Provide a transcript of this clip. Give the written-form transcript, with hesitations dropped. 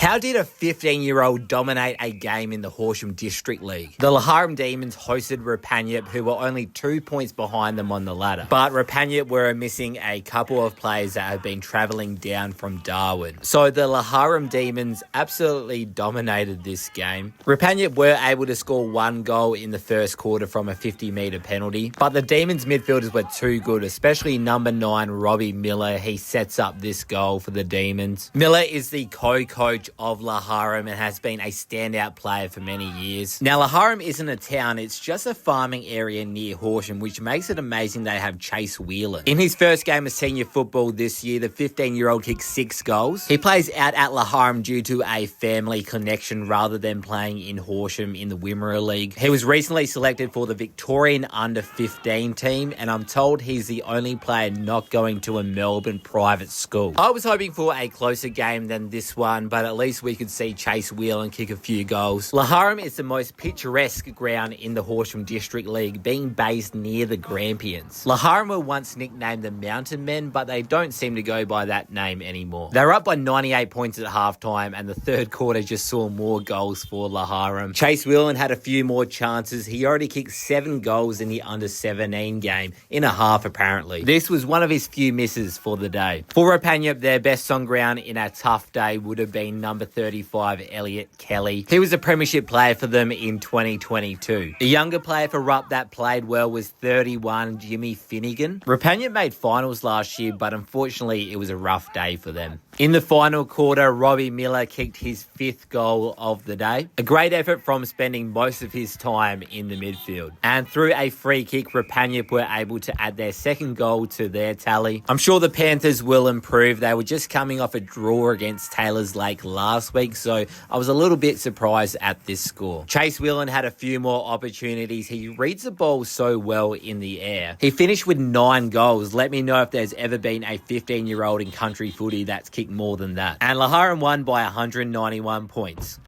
How did a 15-year-old dominate a game in the Horsham District League? The Horsham Demons hosted Rapanyip, who were only 2 points behind them on the ladder. But Rapanyip were missing a couple of players that have been travelling down from Darwin. So the Horsham Demons absolutely dominated this game. Rapanyip were able to score 1 goal in the first quarter from a 50-metre penalty. But the Demons midfielders were too good, especially number 9, Robbie Miller. He sets up this goal for the Demons. Miller is the co-coach of Horsham and has been a standout player for many years. Now, Horsham isn't a town, it's just a farming area near Horsham, which makes it amazing they have Chase Whelan. In his first game of senior football this year, the 15-year-old kicked 6 goals. He plays out at Horsham due to a family connection rather than playing in Horsham in the Wimmera League. He was recently selected for the Victorian under-15 team, and I'm told he's the only player not going to a Melbourne private school. I was hoping for a closer game than this one, but at least we could see Chase Whelan kick a few goals. Horsham is the most picturesque ground in the Horsham District League, being based near the Grampians. Horsham were once nicknamed the Mountain Men, but they don't seem to go by that name anymore. They're up by 98 points at halftime, and the third quarter just saw more goals for Horsham. Chase Whelan had a few more chances. He already kicked 7 goals in the under-17 game, in a half apparently. This was one of his few misses for the day. For Rapanyip, their best on ground in a tough day would have been number 35, Elliot Kelly. He was a premiership player for them in 2022. The younger player for Rupp that played well was 31, Jimmy Finnegan. Rapanyip made finals last year, but unfortunately it was a rough day for them. In the final quarter, Robbie Miller kicked his 5th goal of the day. A great effort from spending most of his time in the midfield. And through a free kick, Rapanyip were able to add their 2nd goal to their tally. I'm sure the Panthers will improve. They were just coming off a draw against Taylors Lake last week, so I was a little bit surprised at this score. Chase Whelan had a few more opportunities. He reads the ball so well in the air. He finished with 9 goals. Let me know if there's ever been a 15-year-old in country footy that's kicked more than that. And Horsham won by 191 points.